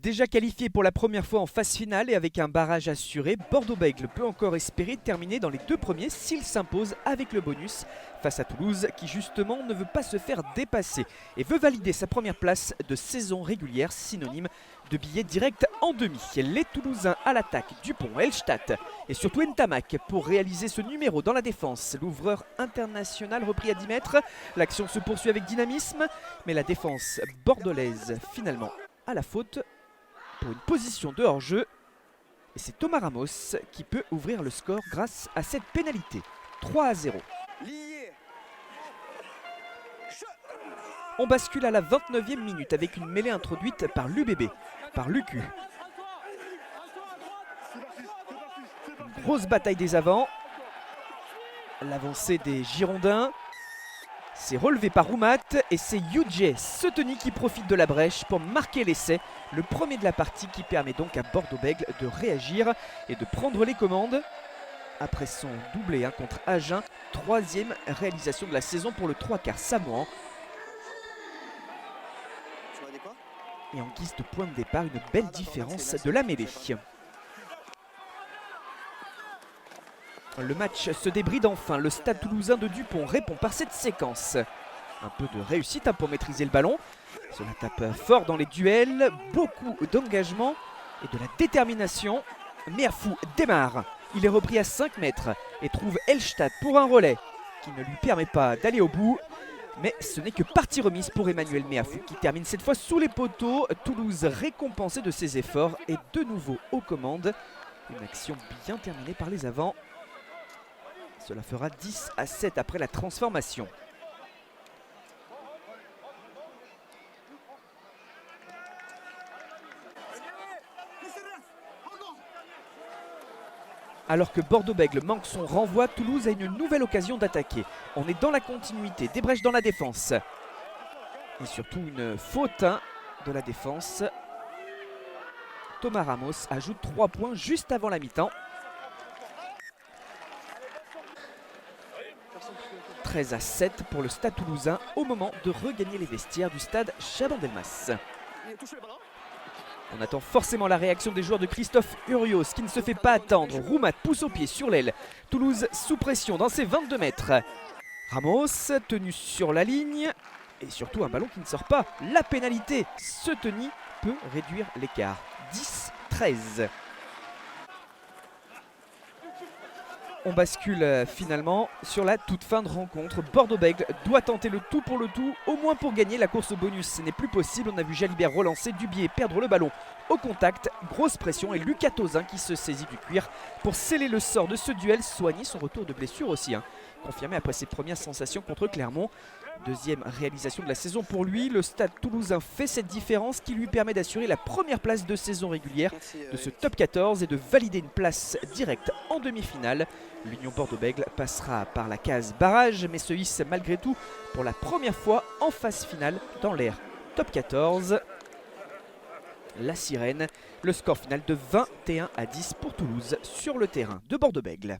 Déjà qualifié pour la première fois en phase finale et avec un barrage assuré, Bordeaux-Bègles peut encore espérer terminer dans les 2 premiers s'il s'impose avec le bonus face à Toulouse qui justement ne veut pas se faire dépasser et veut valider sa première place de saison régulière, synonyme de billet direct en demi. Les Toulousains à l'attaque, Dupont, Elstadt et surtout Ntamak pour réaliser ce numéro dans la défense. L'ouvreur international repris à 10 mètres, l'action se poursuit avec dynamisme, mais la défense bordelaise finalement à la faute pour une position de hors-jeu. Et c'est Thomas Ramos qui peut ouvrir le score grâce à cette pénalité. 3-0. On bascule à la 29e minute avec une mêlée introduite par l'UBB, par Lucu. Une grosse bataille des avants. L'avancée des Girondins. C'est relevé par Roumat et c'est Yudje Seteni qui profite de la brèche pour marquer l'essai. Le premier de la partie qui permet donc à Bordeaux-Bègles de réagir et de prendre les commandes. Après son doublé contre Agen, 3e réalisation de la saison pour le 3/4 samoan. Et en guise de point de départ, une belle différence de la mêlée. Le match se débride enfin. Le Stade Toulousain de Dupont répond par cette séquence. Un peu de réussite pour maîtriser le ballon. Cela tape fort dans les duels. Beaucoup d'engagement et de la détermination. Meafou démarre. Il est repris à 5 mètres et trouve Elstadt pour un relais qui ne lui permet pas d'aller au bout. Mais ce n'est que partie remise pour Emmanuel Meafou qui termine cette fois sous les poteaux. Toulouse récompensé de ses efforts et de nouveau aux commandes. Une action bien terminée par les avants. Cela fera 10-7 après la transformation. Alors que Bordeaux-Bègles manque son renvoi, Toulouse a une nouvelle occasion d'attaquer. On est dans la continuité, des brèches dans la défense. Et surtout une faute de la défense. Thomas Ramos ajoute 3 points juste avant la mi-temps. 13-7 pour le Stade Toulousain au moment de regagner les vestiaires du stade Chaban-Delmas. On attend forcément la réaction des joueurs de Christophe Urios qui ne se fait pas attendre. Roumat pousse au pied sur l'aile. Toulouse sous pression dans ses 22 mètres. Ramos tenu sur la ligne et surtout un ballon qui ne sort pas. La pénalité, Seteni peut réduire l'écart. 10-13. On bascule finalement sur la toute fin de rencontre. Bordeaux-Bègles doit tenter le tout pour le tout, au moins pour gagner. La course au bonus, ce n'est plus possible. On a vu Jalibert relancer, Dubié perdre le ballon au contact. Grosse pression et Lucas Tauzin qui se saisit du cuir pour sceller le sort de ce duel. Soigner son retour de blessure aussi, confirmé après ses premières sensations contre Clermont. Deuxième réalisation de la saison pour lui. Le Stade Toulousain fait cette différence qui lui permet d'assurer la première place de saison régulière de ce top 14 et de valider une place directe en demi-finale. L'Union Bordeaux-Bègles passera par la case barrage mais se hisse malgré tout pour la première fois en phase finale dans l'ère top 14. La sirène, le score final de 21-10 pour Toulouse sur le terrain de Bordeaux-Bègles.